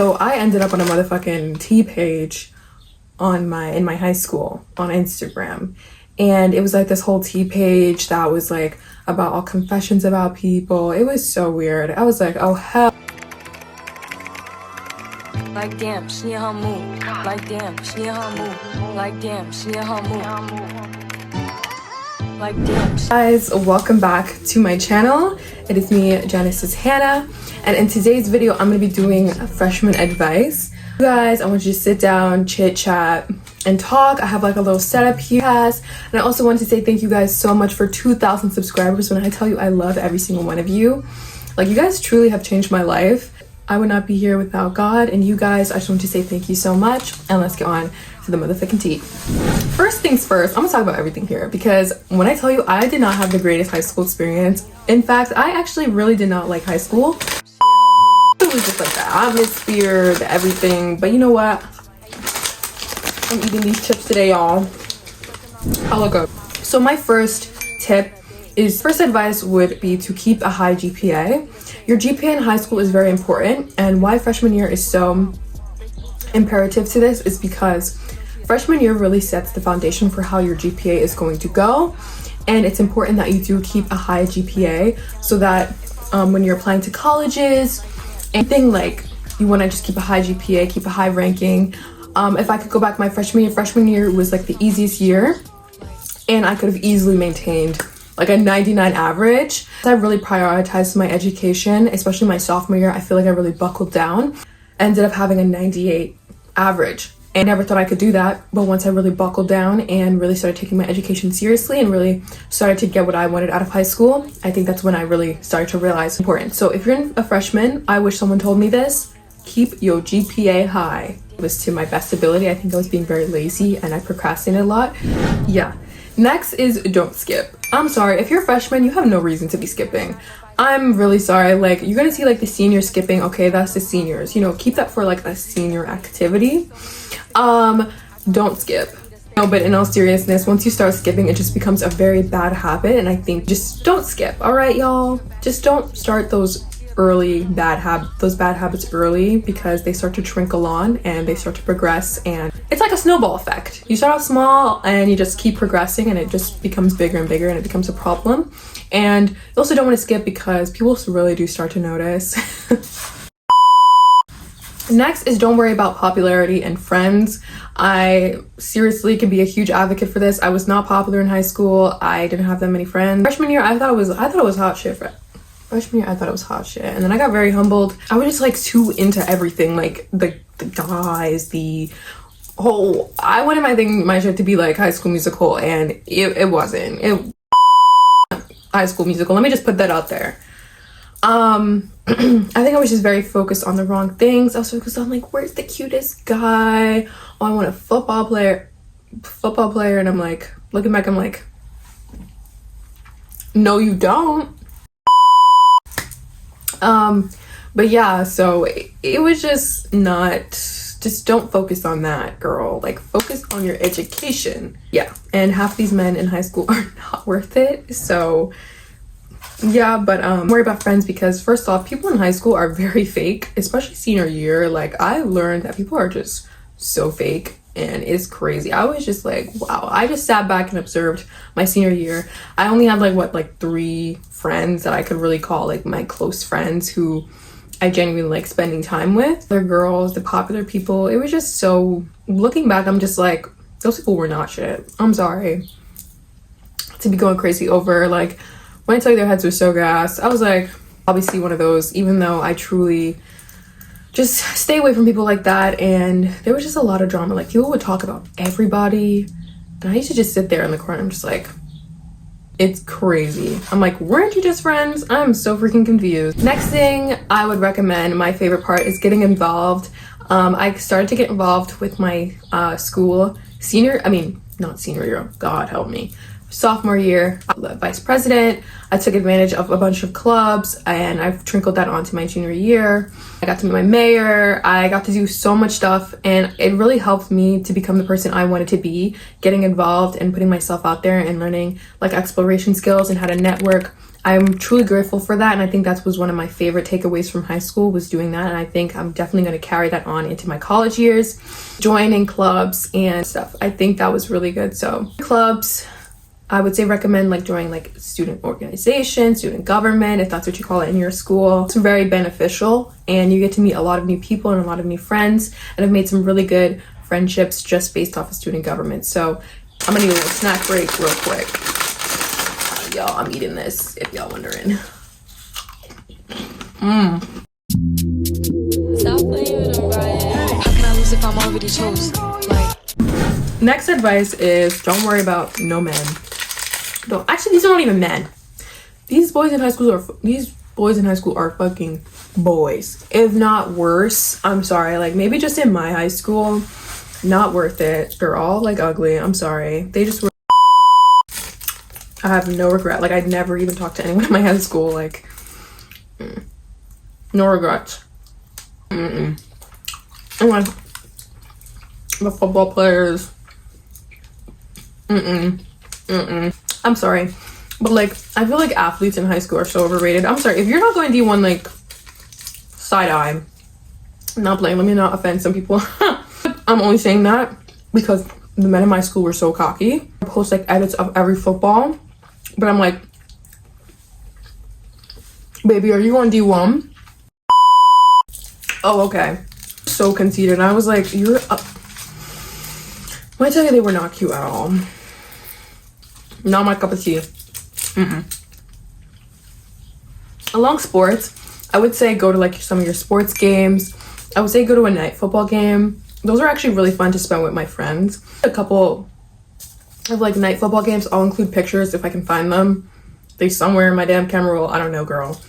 So I ended up on a motherfucking tea page in my high school on Instagram. And it was like this whole tea page that was like about all confessions about people. It was so weird. I was like, oh hell. Like damn, she in her mood. Like damn, she in her mood. Like damn, she in her mood. Like damn. Guys, welcome back to my channel. It is me, Genesis Hannah, and in today's video I'm going to be doing freshman advice. You guys, I want you to sit down, chit chat, and talk. I have like a little setup here, and I also wanted to say thank you guys so much for 2,000 subscribers. When I tell you I love every single one of you, like, you guys truly have changed my life. I would not be here without God and you guys. I just want to say thank you so much, and let's get on to the motherfucking tea. First things first, I'm gonna talk about everything here, because when I tell you I did not have the greatest high school experience, in fact, I actually really did not like high school. It was just like the atmosphere, the everything, but you know what? I'm eating these chips today, y'all. I'll look up. So my first advice would be to keep a high GPA. Your GPA in high school is very important, and why freshman year is so imperative to this is because freshman year really sets the foundation for how your GPA is going to go, and it's important that you do keep a high GPA so that when you're applying to colleges, anything, like, you want to just keep a high GPA, keep a high ranking. If I could go back my freshman year was like the easiest year, and I could have easily maintained like a 99 average. I really prioritized my education, especially my sophomore year. I feel like I really buckled down. I ended up having a 98 average. I never thought I could do that, but once I really buckled down and really started taking my education seriously and really started to get what I wanted out of high school, I think that's when I really started to realize it's important. So if you're a freshman, I wish someone told me this: keep your GPA high. It was to my best ability. I think I was being very lazy and I procrastinated a lot. Yeah. Next is don't skip. I'm sorry, if you're a freshman, you have no reason to be skipping. I'm really sorry. Like, you're gonna see like the senior skipping. Okay, that's the seniors. You know, keep that for like a senior activity. Don't skip. No, but in all seriousness, once you start skipping, it just becomes a very bad habit, and I think just don't skip. All right, y'all, just don't start those bad habits early, because they start to trickle on and they start to progress, and it's like a snowball effect. You start off small and you just keep progressing, and it just becomes bigger and bigger, and it becomes a problem. And you also don't want to skip because people really do start to notice. Next is don't worry about popularity and friends. I seriously can be a huge advocate for this. I was not popular in high school. I didn't have that many friends. Freshman year, I thought it was hot shit. Freshman year, I thought it was hot shit, and then I got very humbled. I was just like too into everything, like the guys, the whole. I wanted my shit to be like High School Musical, and it wasn't. High School Musical. Let me just put that out there. I think I was just very focused on the wrong things. I was focused on like, where's the cutest guy? Oh, I want a football player, and I'm like, looking back, I'm like, no, you don't. But yeah, so it was just don't focus on that, girl. Like, focus on your education. Yeah, and half these men in high school are not worth it. So yeah, but worry about friends, because first off, people in high school are very fake, especially senior year. Like, I learned that people are just so fake, and it's crazy. I was just like, wow. I just sat back and observed my senior year. I only had like 3 friends that I could really call like my close friends, who I genuinely like spending time with. The girls, the popular people, it was just so, looking back, I'm just like, those people were not shit. I'm sorry to be going crazy over, like, when I tell you their heads were so gassed, I was like, probably see one of those, even though I truly just stay away from people like that. And there was just a lot of drama. Like, people would talk about everybody, and I used to just sit there in the corner. I'm just like, it's crazy. I'm like, weren't you just friends? I'm so freaking confused. Next thing I would recommend, my favorite part, is getting involved. I started to get involved with my school not senior year, God help me. Sophomore year, I was vice president. I took advantage of a bunch of clubs, and I've trickled that onto my junior year. I got to meet my mayor. I got to do so much stuff, and it really helped me to become the person I wanted to be, getting involved and putting myself out there and learning like exploration skills and how to network. I'm truly grateful for that, and I think that was one of my favorite takeaways from high school, was doing that. And I think I'm definitely going to carry that on into my college years, joining clubs and stuff. I think that was really good. So clubs, I would say recommend like joining like student organization, student government, if that's what you call it in your school. It's very beneficial, and you get to meet a lot of new people and a lot of new friends, and I've made some really good friendships just based off of student government. So I'm gonna need a little snack break real quick. Y'all, I'm eating this if y'all wondering. Stop playing with them, Ryan. How can I lose if I'm already chose? Like, next advice is don't worry about no men. No, actually, these are not even men. These boys in high school are fucking boys, if not worse. I'm sorry, like maybe just in my high school, not worth it. They're all like ugly. I'm sorry. They just were. I have no regret. Like I'd never even talked to anyone in my high school. Like, no regrets. And like the football players. I'm sorry, but like I feel like athletes in high school are so overrated. I'm sorry if you're not going D1, like side eye. I'm not playing. Let me not offend some people. I'm only saying that because the men in my school were so cocky. I post like edits of every football, but I'm like, baby, are you on D1? Oh, okay. So conceited. And I was like, you're up. When I tell you, they were not cute at all. Not my cup of tea. Along sports, I would say go to like some of your sports games. I would say go to a night football game. Those are actually really fun to spend with my friends. A couple of like night football games. I'll include pictures if I can find them. They somewhere in my damn camera roll. I don't know, girl.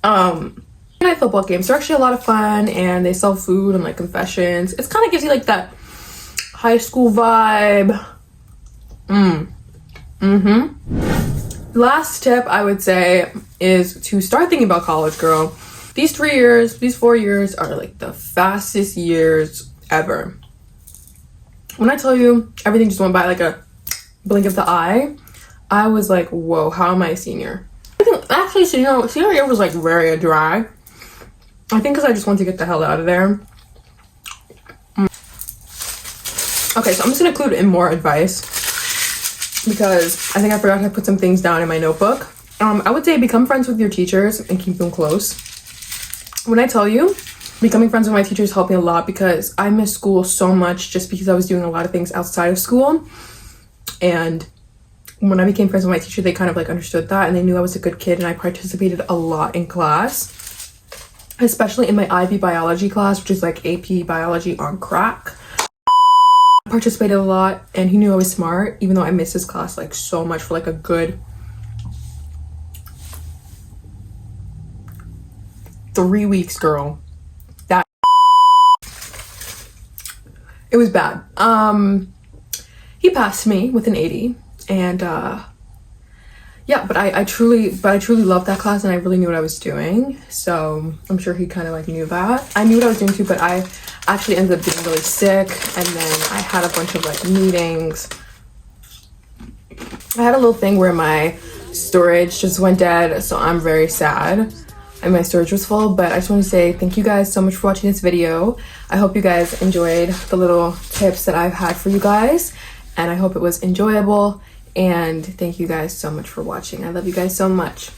Night football games are actually a lot of fun, and they sell food and like confessions. It kind of gives you like that high school vibe. Last tip I would say is to start thinking about college, girl. These 4 years are like the fastest years ever. When I tell you everything just went by like a blink of the eye, I was like, whoa, how am I a senior? I think actually senior year was like very dry. I think because I just wanted to get the hell out of there. Okay, so I'm just gonna include in more advice because I think I forgot to put some things down in my notebook. I would say become friends with your teachers and keep them close. When I tell you, becoming friends with my teachers helped me a lot because I missed school so much just because I was doing a lot of things outside of school. And when I became friends with my teacher, they kind of like understood that, and they knew I was a good kid, and I participated a lot in class, especially in my IB biology class, which is like AP biology on crack. I participated a lot, and he knew I was smart, even though I missed his class like so much for like a good 3 weeks, girl. That it was bad. He passed me with an 80, and yeah, but I truly loved that class, and I really knew what I was doing. So I'm sure he kind of like knew that. I knew what I was doing too, but I actually ended up getting really sick, and then I had a bunch of like meetings. I had a little thing where my storage just went dead, so I'm very sad. And my storage was full, but I just want to say thank you guys so much for watching this video. I hope you guys enjoyed the little tips that I've had for you guys, and I hope it was enjoyable, and thank you guys so much for watching. I love you guys so much.